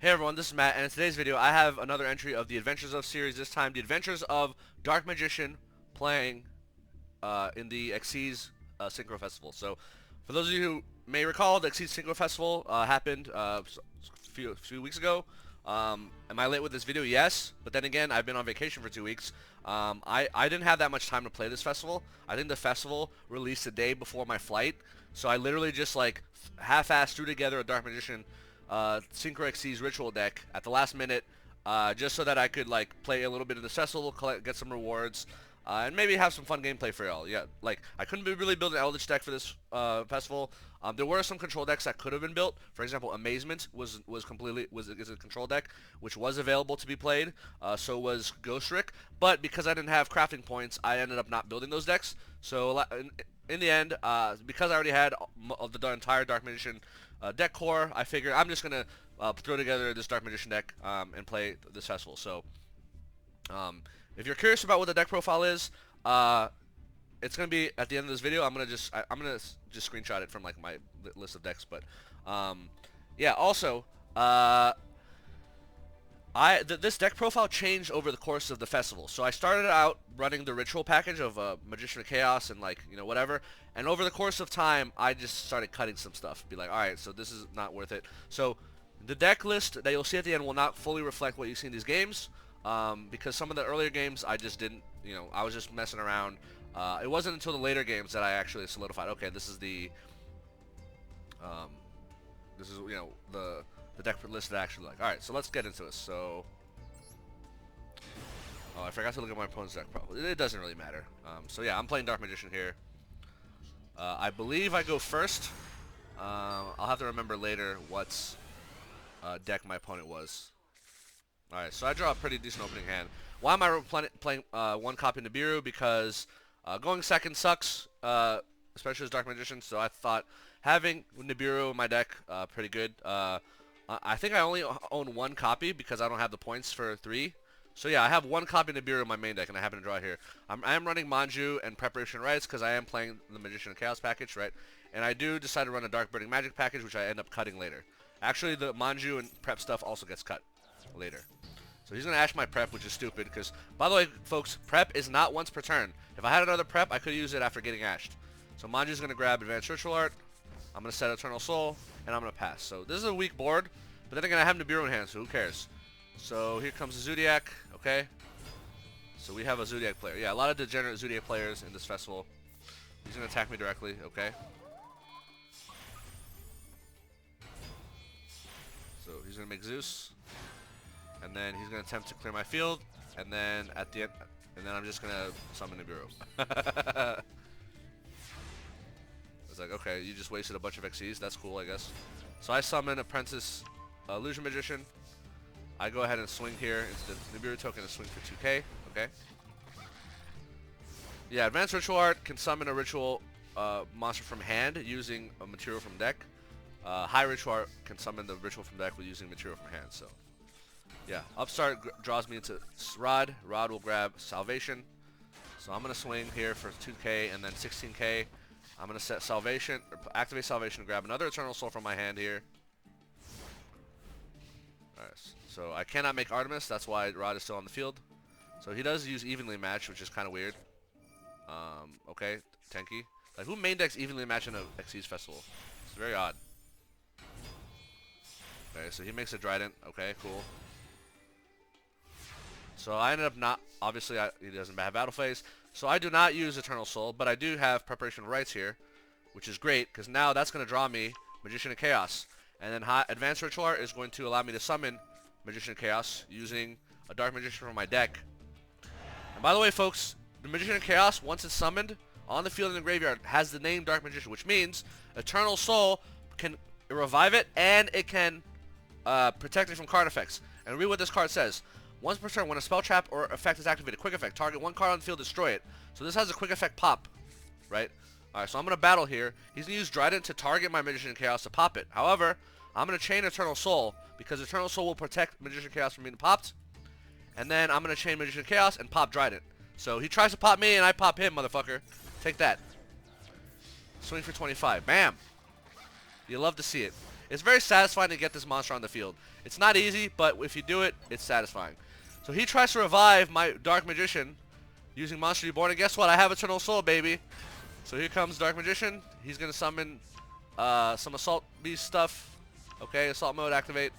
Hey everyone, this is Matt, and in today's video I have another entry of the Adventures of series, this time the Adventures of Dark Magician playing in the XYZ Synchro Festival. So, for those of you who may recall, the XYZ Synchro Festival happened a few weeks ago. Am I late with this video? Yes, but then again, I've been on vacation for 2 weeks. I didn't have that much time to play this festival. I think the festival released a day before my flight, so I literally just like half-assed threw together a Dark Magician SynchroXyz ritual deck at the last minute, just so that I could like play a little bit of the festival, get some rewards, and maybe have some fun gameplay for y'all. Yeah, like I couldn't really build an Eldritch deck for this festival. There were some control decks that could have been built. For example, Amazement is a control deck which was available to be played. So was Ghost Rick, but because I didn't have crafting points, I ended up not building those decks. So in the end, because I already had the entire Dark Magician deck core, I figured I'm just gonna throw together this Dark Magician deck and play this festival. So if you're curious about what the deck profile is, it's gonna be at the end of this video. I'm gonna just screenshot it from like my list of decks. But yeah, also this deck profile changed over the course of the festival. So I started out running the ritual package of Magician of Chaos and like, you know, whatever. And over the course of time, I just started cutting some stuff. Be like, alright, so this is not worth it. So the deck list that you'll see at the end will not fully reflect what you see in these games. Because some of the earlier games I just didn't, you know, I was just messing around. It wasn't until the later games that I actually solidified, okay, this is the, you know, the deck list that I actually like. Alright, so let's get into this. So, oh, I forgot to look at my opponent's deck. Probably it doesn't really matter. So yeah, I'm playing Dark Magician here. I believe I go first. I'll have to remember later what deck my opponent was. Alright, so I draw a pretty decent opening hand. Why am I playing one copy Nibiru? Because going second sucks, especially as Dark Magician. So I thought having Nibiru in my deck pretty good. I think I only own one copy because I don't have the points for 3. So yeah, I have one copy of Nibiru in my main deck, and I happen to draw here. I am running Manju and Preparation Rites because I am playing the Magician of Chaos package, right? And I do decide to run a Dark Burning Magic package, which I end up cutting later. Actually, the Manju and Prep stuff also gets cut later. So he's going to Ash my Prep, which is stupid because, by the way, folks, Prep is not once per turn. If I had another Prep, I could use it after getting Ashed. So Manju's going to grab Advanced Ritual Art. I'm going to set Eternal Soul, and I'm going to pass. So this is a weak board, but then again, I have Nibiru in hand, so who cares? So here comes the Zoodiac, okay? So we have a Zoodiac player. Yeah, a lot of degenerate Zoodiac players in this festival. He's going to attack me directly, okay? So he's going to make Zeus. And then he's going to attempt to clear my field. And then at the end, and then I'm just going to summon Nibiru. It's like, okay, you just wasted a bunch of XYZ. That's cool, I guess. So I summon Apprentice Illusion Magician. I go ahead and swing here into the Nibiru token and swing for 2k. Okay. Yeah, Advanced Ritual Art can summon a ritual monster from hand using a material from deck. High Ritual Art can summon the ritual from deck with using material from hand. So, yeah, Upstart draws me into Rod. Rod will grab Salvation. So I'm gonna swing here for 2k and then 16k. I'm gonna set Salvation, or activate Salvation, grab another Eternal Soul from my hand here. Alright, so I cannot make Artemis, that's why Rod is still on the field. So he does use Evenly Match, which is kind of weird. Okay, Tenki. Like, who main decks Evenly Match in a XYZ festival? It's very odd. Okay, so he makes a Trident. Okay, cool. So I ended up not, obviously he doesn't have Battle Phase. So I do not use Eternal Soul, but I do have Preparation Rites here, which is great, because now that's going to draw me Magician of Chaos. And then Advanced Ritual Art is going to allow me to summon Magician of Chaos using a Dark Magician from my deck. And by the way, folks, the Magician of Chaos, once it's summoned on the field in the graveyard, has the name Dark Magician, which means Eternal Soul can revive it, and it can protect it from card effects. And read what this card says. Once per turn, when a spell trap or effect is activated, quick effect, target one card on the field, destroy it. So this has a quick effect pop, right? Alright, so I'm going to battle here. He's going to use Trident to target my Magician of Chaos to pop it. However, I'm going to chain Eternal Soul, because Eternal Soul will protect Magician of Chaos from being popped. And then I'm going to chain Magician of Chaos and pop Trident. So he tries to pop me, and I pop him, motherfucker. Take that. Swing for 25. Bam! You love to see it. It's very satisfying to get this monster on the field. It's not easy, but if you do it, it's satisfying. So he tries to revive my Dark Magician using Monster Reborn, and guess what? I have Eternal Soul, baby. So here comes Dark Magician. He's going to summon some Assault Beast stuff. Okay, Assault Mode activate.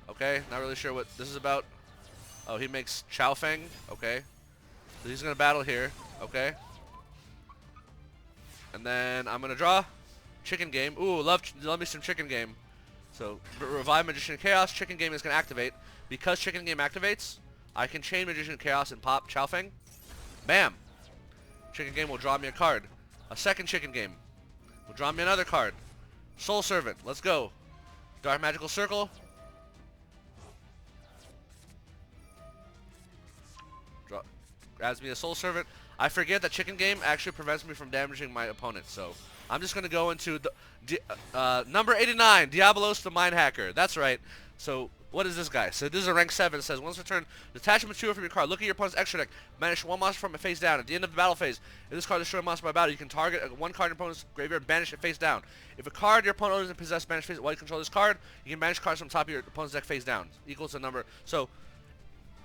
Okay, not really sure what this is about. Oh, he makes Chow Feng. Okay. So he's going to battle here. Okay. And then I'm going to draw. Chicken Game. Ooh, love me some Chicken Game. So, Revive Magician Chaos. Chicken Game is going to activate. Because Chicken Game activates, I can chain Magician Chaos and pop Chow Feng. Bam! Chicken Game will draw me a card. A second Chicken Game will draw me another card. Soul Servant. Let's go. Dark Magical Circle. Adds me a Soul Servant. I forget that Chicken Game actually prevents me from damaging my opponent, so I'm just going to go into the number 89, Diabolos the Mind Hacker. That's right. So what is this guy? So this is a rank 7. It says, once per turn, detach a material from your card. Look at your opponent's extra deck. Banish one monster from it face down. At the end of the battle phase, if this card destroys a monster by battle, you can target one card in your opponent's graveyard and banish it face down. If a card your opponent doesn't possess banish face while you control this card, you can banish cards from the top of your opponent's deck face down. Equals the number. So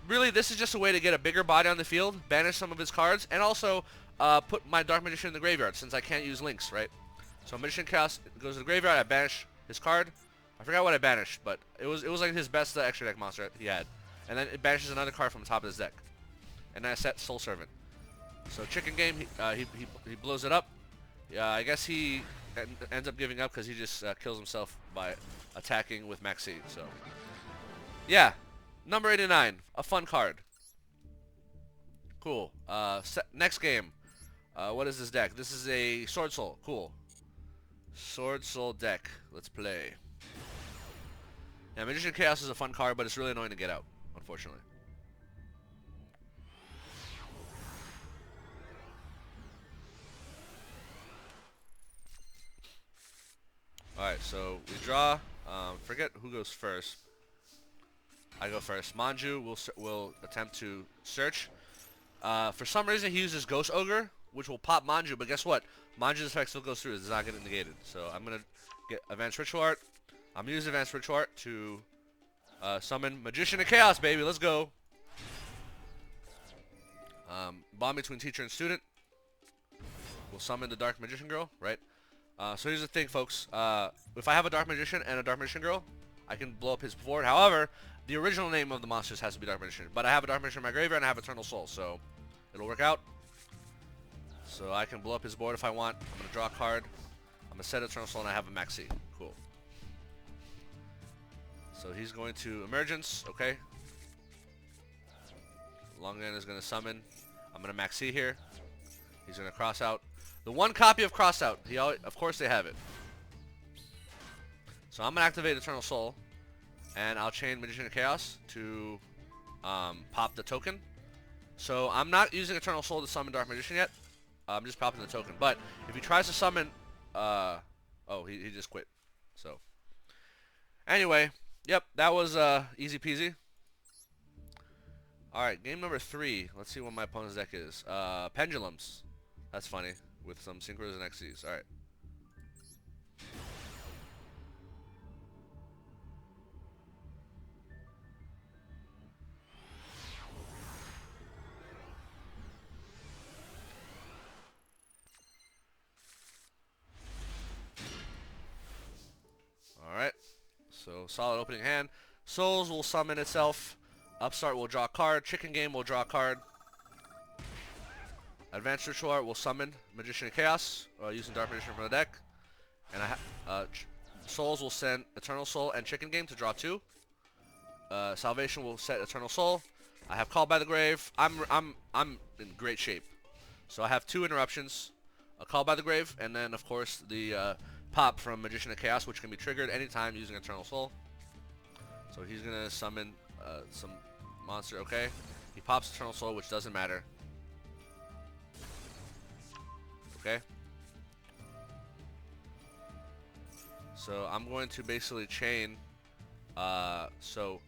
really, this is just a way to get a bigger body on the field, banish some of his cards, and also put my Dark Magician in the graveyard, since I can't use links, right? So Magician Chaos goes to the graveyard, I banish his card. I forgot what I banished, but it was like his best extra deck monster he had. And then it banishes another card from the top of his deck. And then I set Soul Servant. So Chicken Game, he blows it up. Yeah, I guess he ends up giving up because he just kills himself by attacking with Maxx. So yeah. Number 89, a fun card. Cool. Next game. What is this deck? This is a Swordsoul. Cool. Swordsoul deck. Let's play. Yeah, Magician Chaos is a fun card, but it's really annoying to get out, unfortunately. Alright, so we draw. Forget who goes first. I go first. Manju will attempt to search. For some reason, he uses Ghost Ogre, which will pop Manju, but guess what? Manju's effect still goes through. It's not getting negated. So I'm going to get Advanced Ritual Art. I'm going to use Advanced Ritual Art to summon Magician of Chaos, baby. Let's go. Bond between teacher and student. We'll summon the Dark Magician Girl, right? So here's the thing, folks. If I have a Dark Magician and a Dark Magician Girl, I can blow up his board. However, the original name of the monsters has to be Dark Magician. But I have a Dark Magician in my graveyard and I have Eternal Soul, so it'll work out. So I can blow up his board if I want. I'm going to draw a card. I'm going to set Eternal Soul and I have a Maxx. Cool. So he's going to Emergence, okay. Longan is going to summon. I'm going to Maxx here. He's going to cross out. The one copy of Crossout. Of course they have it. So I'm going to activate Eternal Soul. And I'll chain Magician of Chaos to pop the token. So I'm not using Eternal Soul to summon Dark Magician yet. I'm just popping the token. But if he tries to summon... oh, he just quit. So anyway, yep, that was easy peasy. Alright, game number 3. Let's see what my opponent's deck is. Pendulums. That's funny. With some Synchros and Xyz. Alright. Alright. So, solid opening hand. Souls will summon itself. Upstart will draw a card. Chicken Game will draw a card. Advanced Ritual Art will summon Magician of Chaos using Dark Magician from the deck. And Souls will send Eternal Soul and Chicken Game to draw 2. Salvation will set Eternal Soul. I have Called by the Grave. I'm in great shape. So I have 2 interruptions. A Called by the Grave, and then of course the pop from Magician of Chaos, which can be triggered anytime using Eternal Soul. So he's gonna summon some monster. Okay, he pops Eternal Soul, which doesn't matter. Okay. So I'm going to basically chain. So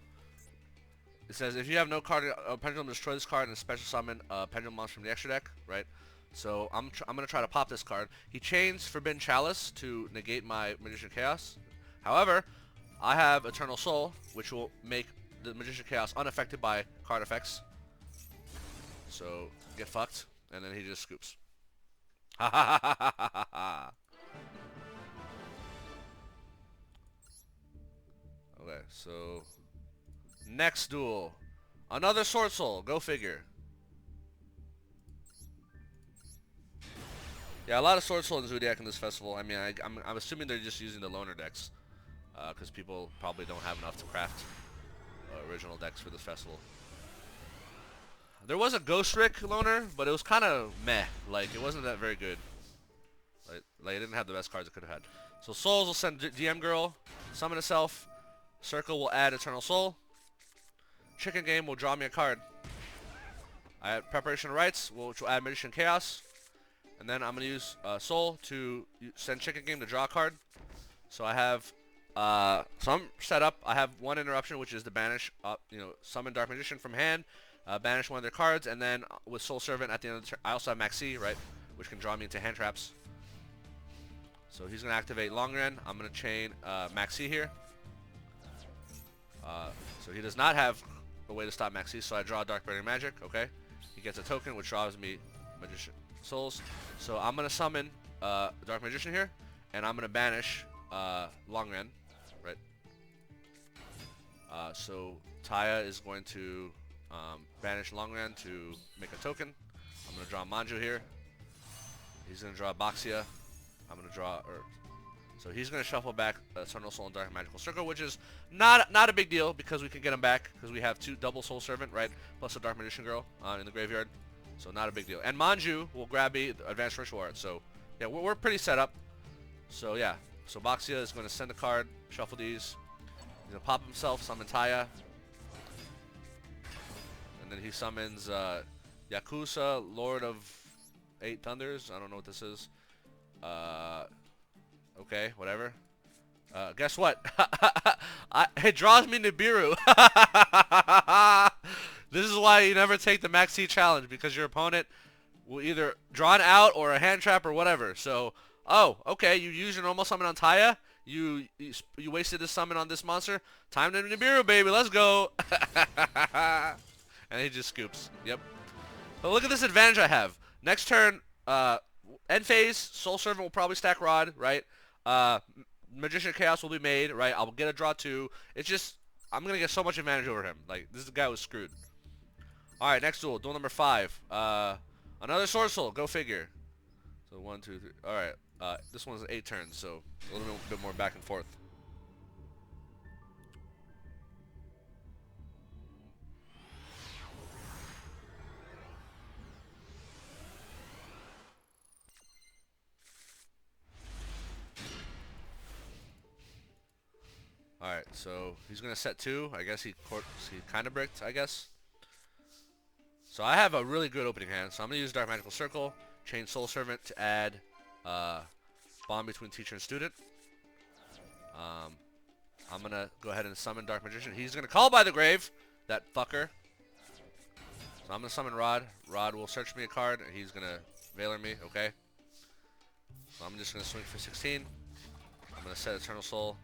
it says if you have no card, Pendulum destroy this card and special summon Pendulum monster from the extra deck, right? So I'm gonna try to pop this card. He chains Forbidden Chalice to negate my Magician Chaos. However, I have Eternal Soul, which will make the Magician Chaos unaffected by card effects. So, get fucked, and then he just scoops. Ha ha ha ha ha ha ha. Okay, so next duel. Another Swordsoul, go figure. Yeah, a lot of Swordsoul and Zoodiac in this festival. I mean, I'm assuming they're just using the loner decks. Because people probably don't have enough to craft original decks for this festival. There was a Ghost Rick loner, but it was kind of meh. Like, it wasn't that very good. Like, it didn't have the best cards it could have had. So Souls will send DM Girl, summon itself. Circle will add Eternal Soul. Chicken Game will draw me a card. I have Preparation of Rites, which will add Magician Chaos. And then I'm going to use Soul to send Chicken Game to draw a card. So I have, so I'm set up. I have one interruption, which is the Banish, summon Dark Magician from hand, banish one of their cards, and then with Soul Servant at the end of the turn, I also have Maxx, right, which can draw me into hand traps. So he's going to activate Long Ren. I'm going to chain Maxx here. So he does not have a way to stop Maxx, so I draw Dark Burning Magic, okay? He gets a token, which draws me Magician Souls. So I'm going to summon Dark Magician here, and I'm going to banish Long Ren, right? So Taya is going to banish Long Ren to make a token. I'm going to draw Manju here. He's going to draw Boxia. I'm going to draw... So he's going to shuffle back Eternal Soul and Dark Magical Circle, which is not a big deal because we can get him back because we have two double Soul Servant, right? Plus a Dark Magician Girl in the graveyard. So not a big deal. And Manju will grab me the Advanced Ritual Art. So yeah, we're pretty set up. So yeah. So Boxia is going to send a card, shuffle these. He's going to pop himself, summon Taya. And then he summons Yakuza, Lord of Eight Thunders. I don't know what this is. Okay, whatever. Guess what? It draws me Nibiru. This is why you never take the Maxx challenge, because your opponent will either draw an out or a hand trap or whatever. So, oh, okay, you use your normal summon on Taya. You wasted this summon on this monster. Time to Nibiru, baby. Let's go. And he just scoops. Yep. But look at this advantage I have. Next turn, end phase, Soul Servant will probably stack Rod, right? Magician Chaos will be made, right? I'll get a draw 2. It's just, I'm going to get so much advantage over him. Like, this guy was screwed. Alright, next duel. Duel number 5. Another Swordsoul. Go figure. So 1, 2, 3. Alright. This one's 8 turns, so a little bit more back and forth. Alright, so he's going to set 2. I guess he kind of bricked, I guess. So I have a really good opening hand. So I'm going to use Dark Magical Circle, chain Soul Servant to add bond between teacher and student. I'm going to go ahead and summon Dark Magician. He's going to call by the grave, that fucker. So I'm going to summon Rod. Rod will search me a card, and he's going to Veiler me, okay? So I'm just going to swing for 16. I'm going to set Eternal Soul.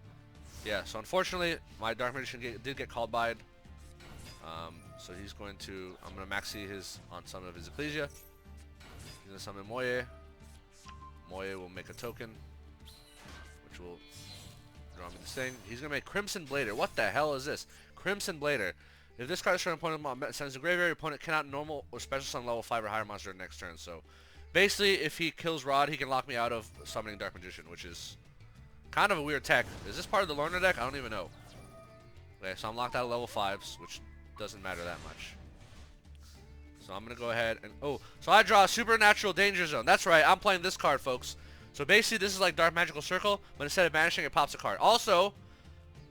Yeah, so unfortunately, my Dark Magician did get called by. So he's going to, I'm going to Maxx his on some of his Ecclesia. He's going to summon Moye. Moye will make a token, which will draw me this thing. He's going to make Crimson Blader. What the hell is this? Crimson Blader. If this card is shown opponent sends a graveyard, your opponent cannot normal or special summon level 5 or higher monster next turn. So basically, if he kills Rod, he can lock me out of summoning Dark Magician, which is kind of a weird tech. Is this part of the Lorna deck? I don't even know. Okay, so I'm locked out of level 5s, which doesn't matter that much. So I'm going to go ahead and... Oh, so I draw a Supernatural Danger Zone. That's right, I'm playing this card, folks. So basically, this is like Dark Magical Circle, but instead of banishing, it pops a card. Also,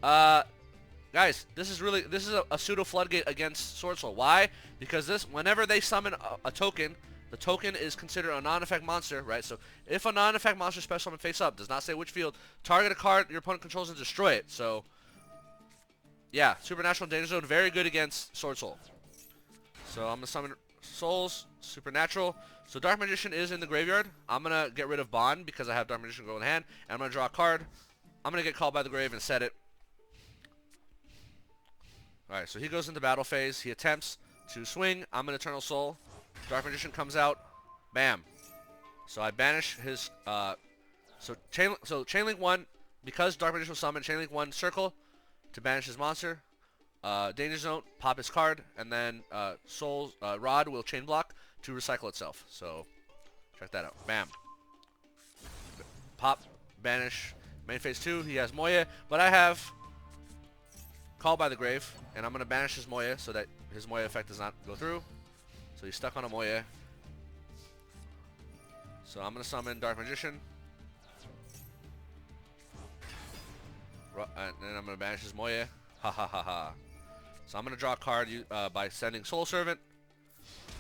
guys, this is a pseudo floodgate against Swordsoul. Why? Because whenever they summon a token, the token is considered a non-effect monster, right? So if a non-effect monster special summon face up, does not say which field, target a card your opponent controls and destroy it. So yeah, Supernatural Danger Zone, very good against Swordsoul. So I'm gonna summon Souls, Supernatural. So Dark Magician is in the graveyard. I'm gonna get rid of Bond because I have Dark Magician go in hand, and I'm gonna draw a card. I'm gonna get called by the grave and set it. Alright, so he goes into battle phase. He attempts to swing. I'm an Eternal Soul. Dark Magician comes out. Bam. So I banish his so Chain Link 1, because Dark Magician was summoned, Chain Link 1 circle to banish his monster. Danger Zone, pop his card, and then Soul's Rod will chain block to recycle itself. So check that out. Bam. Pop, banish. Main phase 2, he has Moya, but I have Call by the Grave, and I'm gonna banish his Moya so that his Moya effect does not go through. So he's stuck on a Moya. So I'm gonna summon Dark Magician. And then I'm gonna banish his Moya. Ha ha ha ha. So I'm gonna draw a card by sending Soul Servant.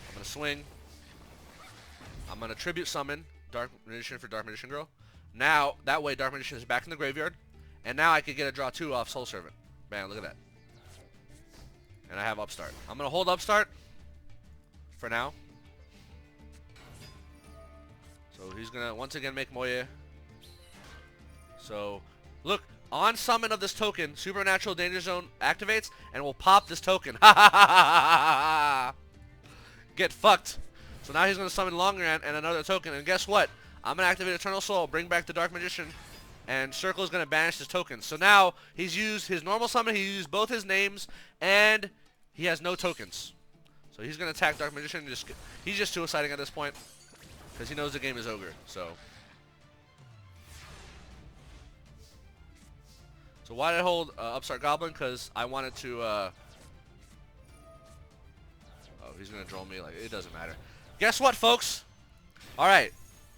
I'm gonna swing. I'm gonna tribute summon Dark Magician for Dark Magician Girl. Now that way Dark Magician is back in the graveyard, and now I can get a draw 2 off Soul Servant. Bam! Look at that. And I have Upstart. I'm gonna hold Upstart for now. So he's gonna once again make Moya. So look, on summon of this token, Supernatural Danger Zone activates and will pop this token. Ha ha ha ha ha! Get fucked. So now he's gonna summon Longrand and another token, and guess what? I'm gonna activate Eternal Soul, bring back the Dark Magician, and Circle is gonna banish this token. So now he's used his normal summon, he used both his names, and he has no tokens. So he's gonna attack Dark Magician. He's just suiciding at this point because he knows the game is ogre. So why did I hold Upstart Goblin? Because I wanted to. Oh, he's gonna drill me. Like, it doesn't matter. Guess what, folks? All right.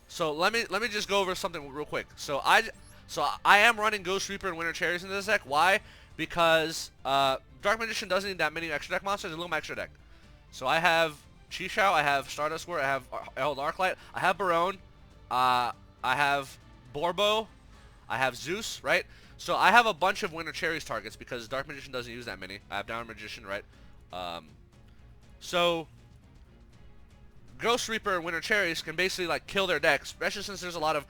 So let me just go over something real quick. So I am running Ghost Reaper and Winter Cherries in this deck. Why? Because Dark Magician doesn't need that many extra deck monsters. A little extra deck. So I have Chi-Shao, I have Stardust War, I hold Arclight, I have Baronne, I have Borbo, I have Zeus, right? So I have a bunch of Winter Cherries targets because Dark Magician doesn't use that many. I have Down Magician, right? So Ghost Reaper and Winter Cherries can basically like kill their decks, especially since there's a lot of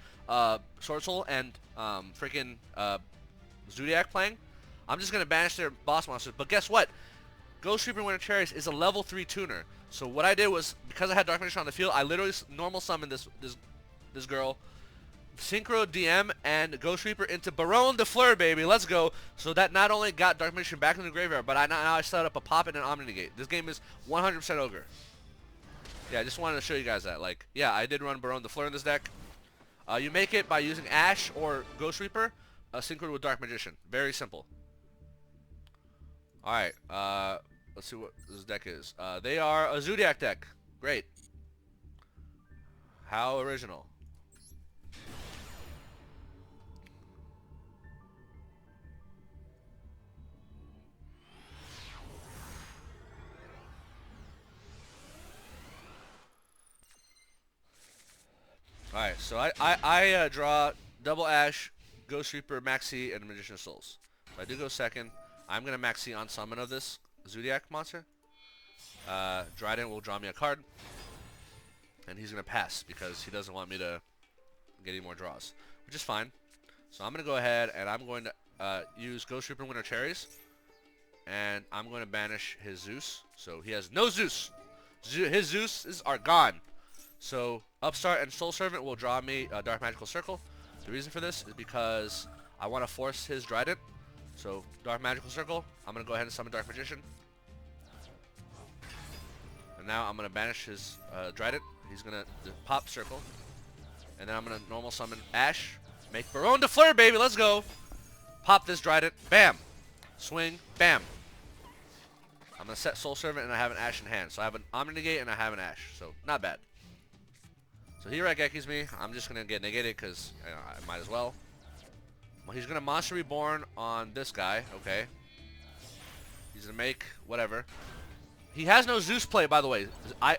Swordsoul and freaking Zoodiac playing. I'm just gonna banish their boss monsters. But guess what? Ghost Reaper and Winter Cherries is a level 3 tuner. So what I did was, because I had Dark Magician on the field, I literally normal summoned this girl, Synchro DM and Ghost Reaper into Baronne the Fleur, baby. Let's go. So that not only got Dark Magician back in the graveyard, but now I set up a pop and an Omnigate. This game is 100% ogre. Yeah, I just wanted to show you guys that. Like, yeah, I did run Baronne the Fleur in this deck. You make it by using Ash or Ghost Reaper, synchroed with Dark Magician. Very simple. Alright, let's see what this deck is. They are a Zoodiac deck. Great. How original. Alright, so I draw double Ash, Ghost Reaper, Maxi, and Magician of Souls. If I do go second, I'm going to Maxi on summon of this Zoodiac monster. Dryden will draw me a card. And he's going to pass because he doesn't want me to get any more draws, which is fine. So I'm going to go ahead and I'm going to use Ghost Reaper and Winter Cherries. And I'm going to banish his Zeus. So he has no Zeus. His Zeus are gone. So Upstart and Soul Servant will draw me a Dark Magical Circle. The reason for this is because I want to force his Dryden. So Dark Magical Circle, I'm going to go ahead and summon Dark Magician. And now I'm going to banish his Dryden. He's going to pop Circle. And then I'm going to normal summon Ash. Make Baronne de Fleur, baby, let's go. Pop this Dryden, bam. Swing, bam. I'm going to set Soul Servant and I have an Ash in hand. So I have an Omnigate and I have an Ash. So not bad. So he Raigekis me. I'm just going to get negated because I might as well. Well, he's going to Monster Reborn on this guy. Okay. He's going to make whatever. He has no Zeus play, by the way.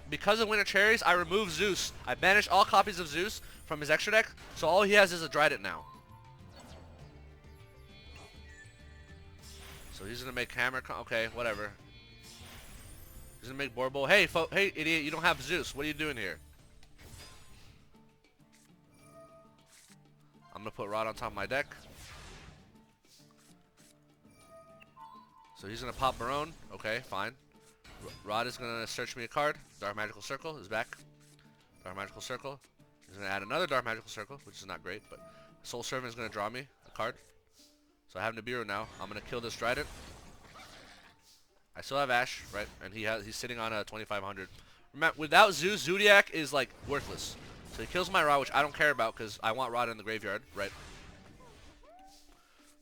Because of Winter Cherries, I remove Zeus. I banish all copies of Zeus from his extra deck. So all he has is a Dryden now. So he's going to make Hammer. Okay, whatever. He's going to make Borbo. Hey, hey, idiot, you don't have Zeus. What are you doing here? I'm going to put Rod on top of my deck. So he's gonna pop Baronne. Okay, fine. Rod is gonna search me a card. Dark Magical Circle is back. Dark Magical Circle. He's gonna add another Dark Magical Circle, which is not great, but Soul Servant is gonna draw me a card. So I have Nibiru now. I'm gonna kill this Trident. I still have Ash, right? And he's sitting on a 2500. Remember, without Zeus, Zoodiac is like worthless. So he kills my Rod, which I don't care about because I want Rod in the graveyard, right?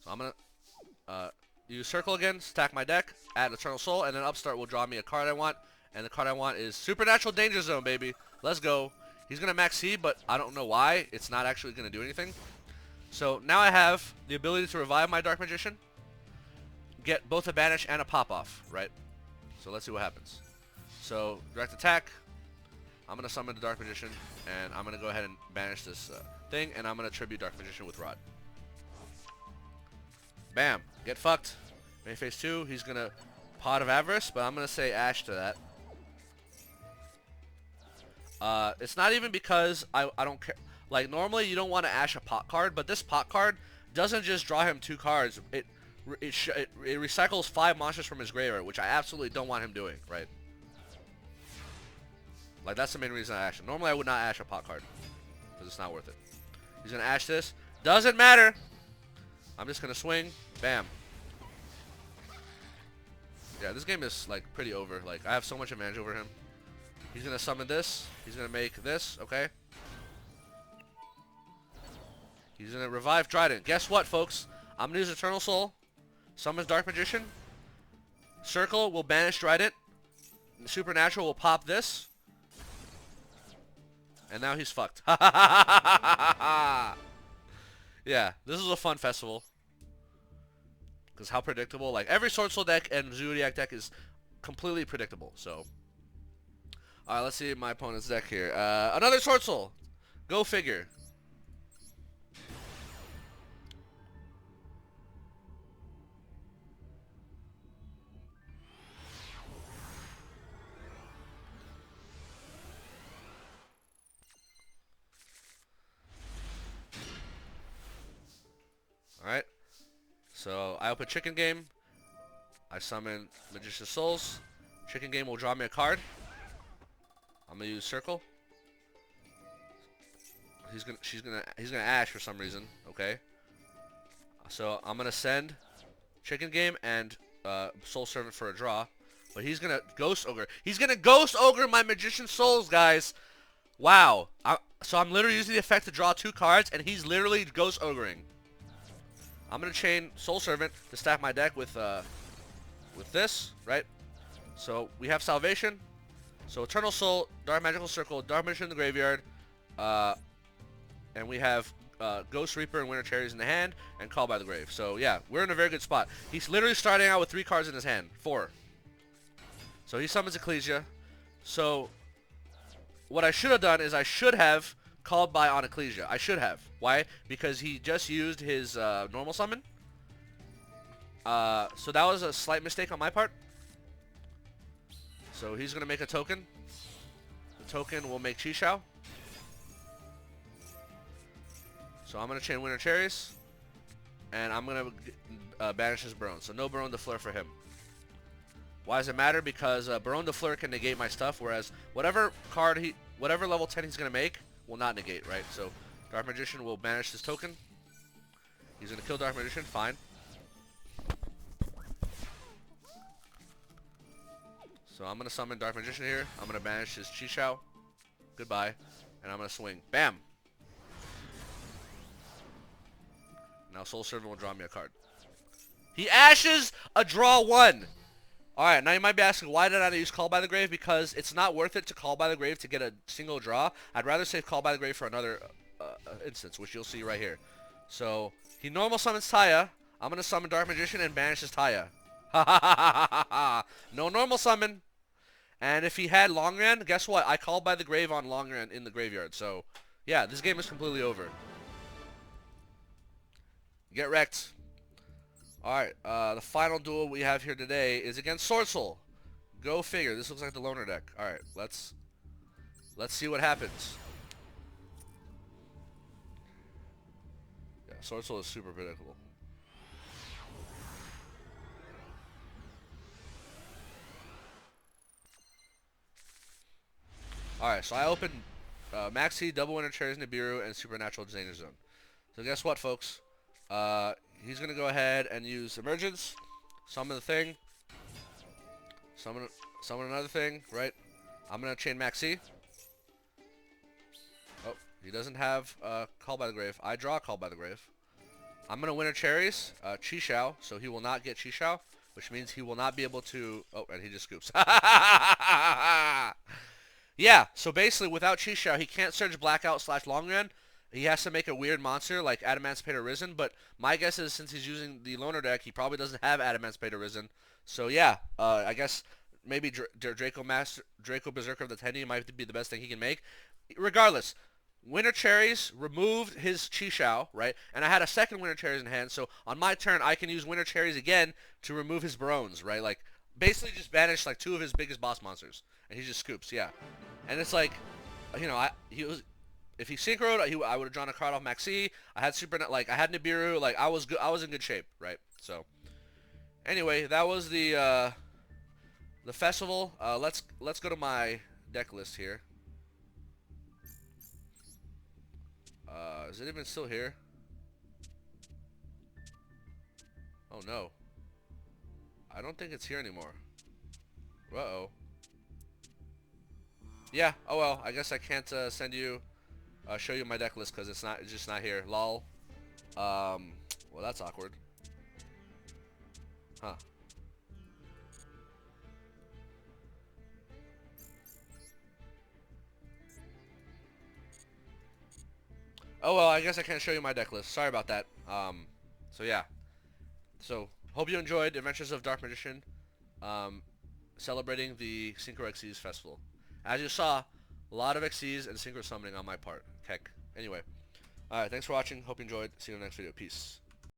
So I'm gonna use Circle again, stack my deck, add Eternal Soul, and then Upstart will draw me a card I want. And the card I want is Supernatural Danger Zone, baby. Let's go. He's gonna max C, but I don't know why. It's not actually gonna do anything. So now I have the ability to revive my Dark Magician, get both a Banish and a Pop-Off, right? So let's see what happens. So direct attack. I'm gonna summon the Dark Magician, and I'm gonna go ahead and banish this thing, and I'm gonna tribute Dark Magician with Rod. Bam. Get fucked. Main phase 2, he's gonna Pot of Avarice, but I'm gonna say Ash to that. It's not even because I don't care. Like, normally you don't want to Ash a pot card, but this pot card doesn't just draw him 2 cards. It recycles 5 monsters from his graveyard, which I absolutely don't want him doing, right? Like, that's the main reason I Ash him. Normally I would not Ash a pot card, because it's not worth it. He's gonna Ash this. Doesn't matter. I'm just gonna swing. Bam. Yeah, this game is, like, pretty over. Like, I have so much advantage over him. He's gonna summon this. He's gonna make this, okay? He's gonna revive Trident. Guess what, folks? I'm gonna use Eternal Soul. Summon Dark Magician. Circle will banish Trident. Supernatural will pop this. And now he's fucked. Yeah, this is a fun festival. Because how predictable. Like, every Swordsoul deck and Zoodiac deck is completely predictable, so. Alright, let's see my opponent's deck here. Another Swordsoul. Go figure. Alright. So, I open Chicken Game. I summon Magician's Souls. Chicken Game will draw me a card. I'm gonna use Circle. He's gonna Ash for some reason. Okay. So I'm gonna send Chicken Game and Soul Servant for a draw, but he's gonna Ghost Ogre. He's gonna Ghost Ogre my Magician Souls, guys. Wow. So I'm literally using the effect to draw 2 cards, and he's literally Ghost Ogring. I'm gonna chain Soul Servant to stack my deck with this, right? So we have Salvation. So Eternal Soul, Dark Magical Circle, Dark Magician in the graveyard, and we have Ghost Reaper and Winter Cherries in the hand, and Call by the Grave. So yeah, we're in a very good spot. He's literally starting out with 3 cards in his hand, 4. So he summons Ecclesia. So what I should have done is I should have called by on Ecclesia. I should have. Why? Because he just used his normal summon. So that was a slight mistake on my part. So he's going to make a token. The token will make Chi-Shao. So I'm going to chain Winter Cherries. And I'm going to banish his Baronne. So no Baronne de Fleur for him. Why does it matter? Because Baronne de Fleur can negate my stuff, whereas whatever level 10 he's going to make will not negate, right? So Dark Magician will banish this token. He's going to kill Dark Magician. Fine. So I'm going to summon Dark Magician here. I'm going to banish his Chi-Shao. Goodbye. And I'm going to swing. Bam! Now Soul Servant will draw me a card. He Ashes a draw 1! Alright, now you might be asking, why did I use Call by the Grave? Because it's not worth it to Call by the Grave to get a single draw. I'd rather save Call by the Grave for another instance, which you'll see right here. So, he normal summons Taya. I'm going to summon Dark Magician and banishes Taya. Ha ha ha ha ha ha! No normal summon! And if he had Long Ran, guess what? I called by the grave on Long Ran in the graveyard. So, yeah, this game is completely over. Get wrecked. Alright, the final duel we have here today is against Swordsoul. Go figure. This looks like the loner deck. Alright, let's see what happens. Yeah, Swordsoul is super predictable. Alright, so I opened Maxx, Double Winter Cherries, Nibiru, and Supernatural Danger Zone. So guess what, folks? He's going to go ahead and use Emergence, summon the thing, summon another thing, right? I'm going to chain Maxx. Oh, he doesn't have Call by the Grave. I draw Call by the Grave. I'm going to Winter Cherries, Chi-Shao, so he will not get Chi-Shao, which means he will not be able to... Oh, and he just scoops. Yeah, so basically without Chi-Shao, he can't Surge Blackout / Long Ran. He has to make a weird monster like Adamancipator Risen, but my guess is since he's using the Loner deck, he probably doesn't have Adamancipator Risen. So yeah, I guess maybe Draco Berserker of the Tendy might be the best thing he can make. Regardless, Winter Cherries removed his Chi-Shao, right? And I had a second Winter Cherries in hand, so on my turn, I can use Winter Cherries again to remove his Baronnes, right? Like, basically just banish like 2 of his biggest boss monsters. And he just scoops, yeah. And it's like, you know, if he synchroed, I would have drawn a card off Maxx. I had I had Nibiru, like I was in good shape, right? So, anyway, that was the festival. Let's go to my deck list here. Is it even still here? Oh no, I don't think it's here anymore. Uh-oh. Yeah. Oh well. I guess I can't show you my deck list because it's just not here. Lol. Well, that's awkward. Huh. Oh well. I guess I can't show you my deck list. Sorry about that. So yeah. So hope you enjoyed Adventures of Dark Magician. Celebrating the SynchroXyz festival. As you saw, a lot of XYZ and synchro summoning on my part. Heck. Anyway. Alright, thanks for watching. Hope you enjoyed. See you in the next video. Peace.